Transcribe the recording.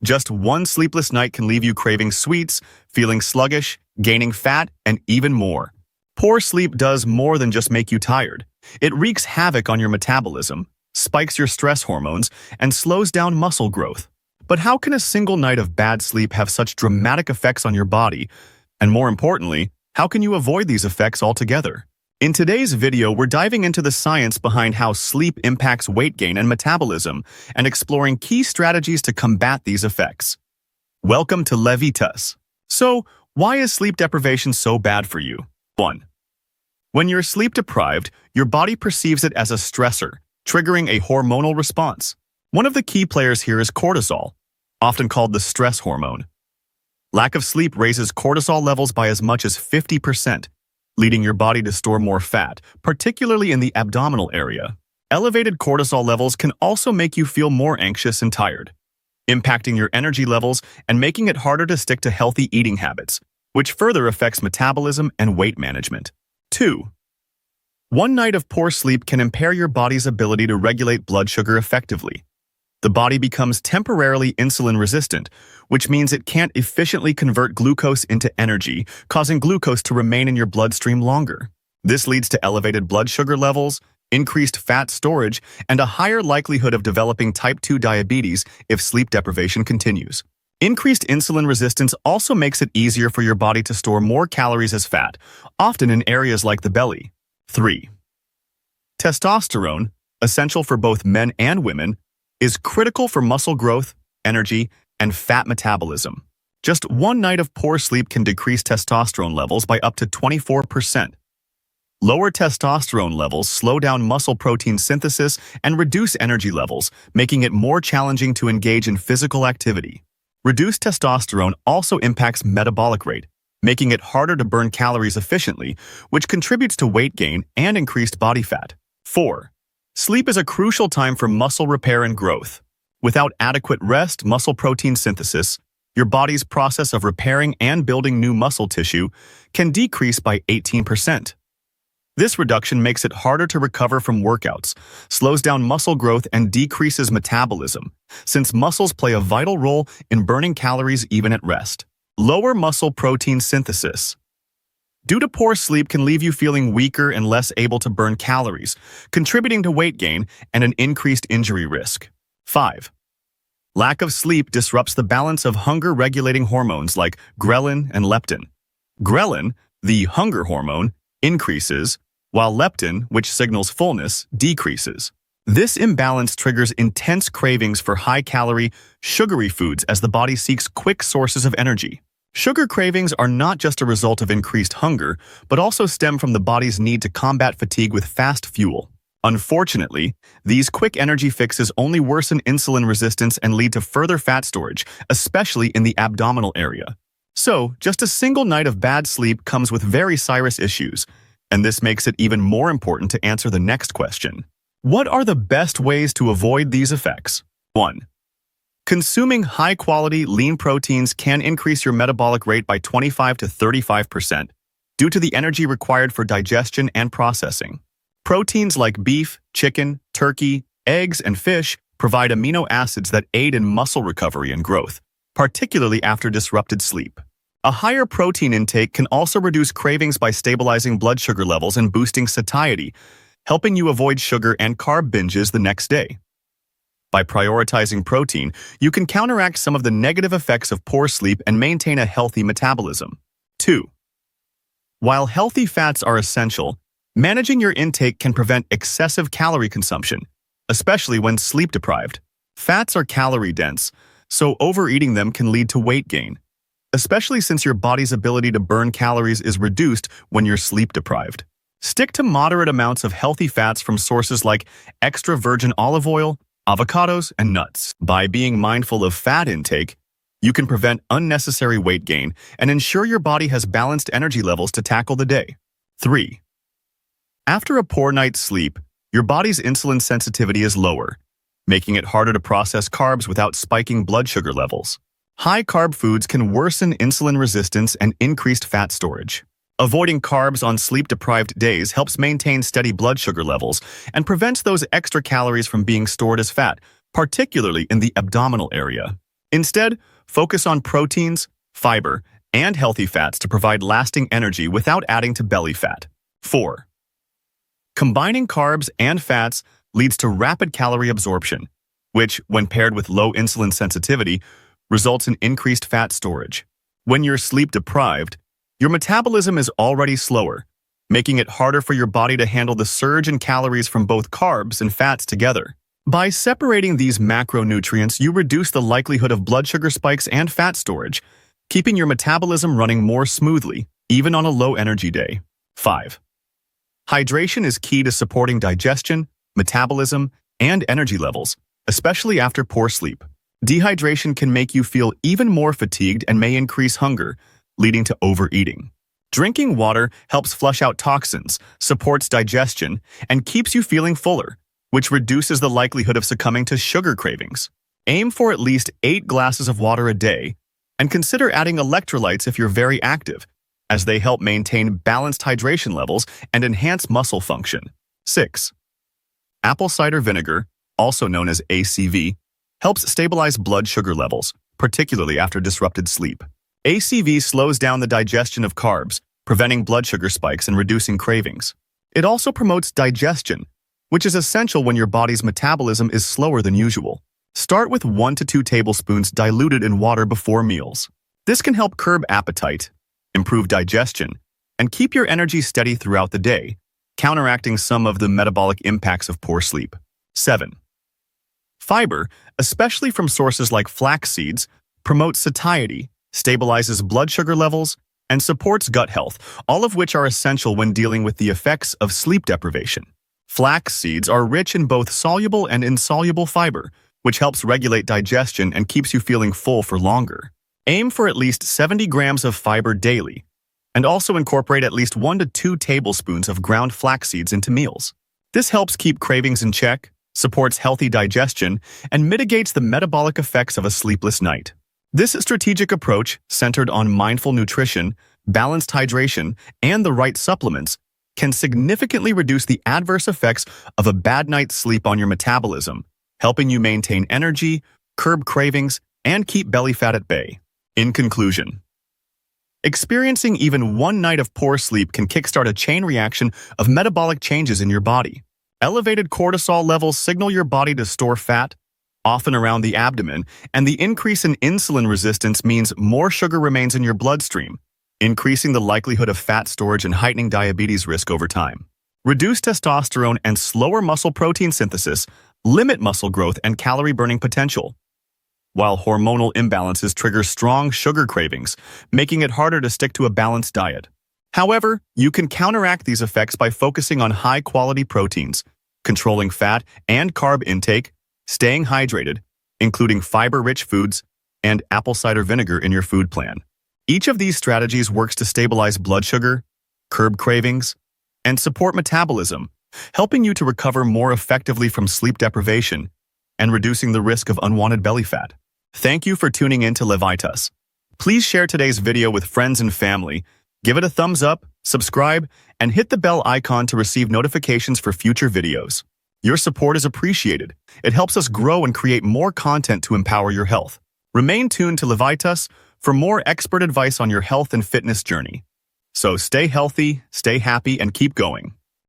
Just one sleepless night can leave you craving sweets, feeling sluggish, gaining fat, and even more. Poor sleep does more than just make you tired. It wreaks havoc on your metabolism, spikes your stress hormones, and slows down muscle growth. But how can a single night of bad sleep have such dramatic effects on your body? And more importantly, how can you avoid these effects altogether? In today's video, we're diving into the science behind how sleep impacts weight gain and metabolism, and exploring key strategies to combat these effects. Welcome to Levitas. So, why is sleep deprivation so bad for you? 1. When you're sleep deprived, your body perceives it as a stressor, triggering a hormonal response. One of the key players here is cortisol, often called the stress hormone. Lack of sleep raises cortisol levels by as much as 50%, leading your body to store more fat, particularly in the abdominal area. Elevated cortisol levels can also make you feel more anxious and tired, impacting your energy levels and making it harder to stick to healthy eating habits, which further affects metabolism and weight management. 2. One night of poor sleep can impair your body's ability to regulate blood sugar effectively. The body becomes temporarily insulin resistant, which means it can't efficiently convert glucose into energy, causing glucose to remain in your bloodstream longer. This leads to elevated blood sugar levels, increased fat storage, and a higher likelihood of developing type 2 diabetes if sleep deprivation continues. Increased insulin resistance also makes it easier for your body to store more calories as fat, often in areas like the belly. 3. Testosterone, essential for both men and women, is critical for muscle growth, energy, and fat metabolism. Just one night of poor sleep can decrease testosterone levels by up to 24%. Lower testosterone levels slow down muscle protein synthesis and reduce energy levels, making it more challenging to engage in physical activity. Reduced testosterone also impacts metabolic rate, making it harder to burn calories efficiently, which contributes to weight gain and increased body fat. 4. Sleep is a crucial time for muscle repair and growth. Without adequate rest, muscle protein synthesis, your body's process of repairing and building new muscle tissue can decrease by 18%. This reduction makes it harder to recover from workouts, slows down muscle growth, and decreases metabolism, since muscles play a vital role in burning calories even at rest. Lower muscle protein synthesis. Due to poor sleep can leave you feeling weaker and less able to burn calories, contributing to weight gain and an increased injury risk. 5. Lack of sleep disrupts the balance of hunger-regulating hormones like ghrelin and leptin. Ghrelin, the hunger hormone, increases, while leptin, which signals fullness, decreases. This imbalance triggers intense cravings for high-calorie, sugary foods as the body seeks quick sources of energy. Sugar cravings are not just a result of increased hunger, but also stem from the body's need to combat fatigue with fast fuel. Unfortunately, these quick energy fixes only worsen insulin resistance and lead to further fat storage, especially in the abdominal area. So, just a single night of bad sleep comes with very serious issues, and this makes it even more important to answer the next question. What are the best ways to avoid these effects? 1. Consuming high-quality, lean proteins can increase your metabolic rate by 25 to 35% due to the energy required for digestion and processing. Proteins like beef, chicken, turkey, eggs, and fish provide amino acids that aid in muscle recovery and growth, particularly after disrupted sleep. A higher protein intake can also reduce cravings by stabilizing blood sugar levels and boosting satiety, helping you avoid sugar and carb binges the next day. By prioritizing protein, you can counteract some of the negative effects of poor sleep and maintain a healthy metabolism. 2. While healthy fats are essential, managing your intake can prevent excessive calorie consumption, especially when sleep-deprived. Fats are calorie-dense, so overeating them can lead to weight gain, especially since your body's ability to burn calories is reduced when you're sleep-deprived. Stick to moderate amounts of healthy fats from sources like extra virgin olive oil, avocados, and nuts. By being mindful of fat intake, you can prevent unnecessary weight gain and ensure your body has balanced energy levels to tackle the day. 3. After a poor night's sleep, your body's insulin sensitivity is lower, making it harder to process carbs without spiking blood sugar levels. High-carb foods can worsen insulin resistance and increased fat storage. Avoiding carbs on sleep-deprived days helps maintain steady blood sugar levels and prevents those extra calories from being stored as fat, particularly in the abdominal area. Instead, focus on proteins, fiber, and healthy fats to provide lasting energy without adding to belly fat. 4. Combining carbs and fats leads to rapid calorie absorption, which, when paired with low insulin sensitivity, results in increased fat storage. When you're sleep-deprived, your metabolism is already slower, making it harder for your body to handle the surge in calories from both carbs and fats together. By separating these macronutrients, you reduce the likelihood of blood sugar spikes and fat storage, keeping your metabolism running more smoothly, even on a low-energy day. 5. Hydration is key to supporting digestion, metabolism, and energy levels, especially after poor sleep. Dehydration can make you feel even more fatigued and may increase hunger, leading to overeating. Drinking water helps flush out toxins, supports digestion, and keeps you feeling fuller, which reduces the likelihood of succumbing to sugar cravings. Aim for at least 8 glasses of water a day, and consider adding electrolytes if you're very active, as they help maintain balanced hydration levels and enhance muscle function. 6. Apple cider vinegar, also known as ACV, helps stabilize blood sugar levels, particularly after disrupted sleep. ACV slows down the digestion of carbs, preventing blood sugar spikes and reducing cravings. It also promotes digestion, which is essential when your body's metabolism is slower than usual. Start with 1 to 2 tablespoons diluted in water before meals. This can help curb appetite, improve digestion, and keep your energy steady throughout the day, counteracting some of the metabolic impacts of poor sleep. 7. Fiber, especially from sources like flax seeds, promotes satiety, stabilizes blood sugar levels, and supports gut health, all of which are essential when dealing with the effects of sleep deprivation. Flax seeds are rich in both soluble and insoluble fiber, which helps regulate digestion and keeps you feeling full for longer. Aim for at least 70 grams of fiber daily, and also incorporate at least 1 to 2 tablespoons of ground flax seeds into meals. This helps keep cravings in check, supports healthy digestion, and mitigates the metabolic effects of a sleepless night. This strategic approach, centered on mindful nutrition, balanced hydration, and the right supplements, can significantly reduce the adverse effects of a bad night's sleep on your metabolism, helping you maintain energy, curb cravings, and keep belly fat at bay. In conclusion, experiencing even one night of poor sleep can kickstart a chain reaction of metabolic changes in your body. Elevated cortisol levels signal your body to store fat, often around the abdomen, and the increase in insulin resistance means more sugar remains in your bloodstream, increasing the likelihood of fat storage and heightening diabetes risk over time. Reduced testosterone and slower muscle protein synthesis limit muscle growth and calorie burning potential, while hormonal imbalances trigger strong sugar cravings, making it harder to stick to a balanced diet. However, you can counteract these effects by focusing on high-quality proteins, controlling fat and carb intake, staying hydrated, including fiber-rich foods, and apple cider vinegar in your food plan. Each of these strategies works to stabilize blood sugar, curb cravings, and support metabolism, helping you to recover more effectively from sleep deprivation and reducing the risk of unwanted belly fat. Thank you for tuning in to Levitas. Please share today's video with friends and family, give it a thumbs up, subscribe, and hit the bell icon to receive notifications for future videos. Your support is appreciated. It helps us grow and create more content to empower your health. Remain tuned to Levitas for more expert advice on your health and fitness journey. So stay healthy, stay happy, and keep going.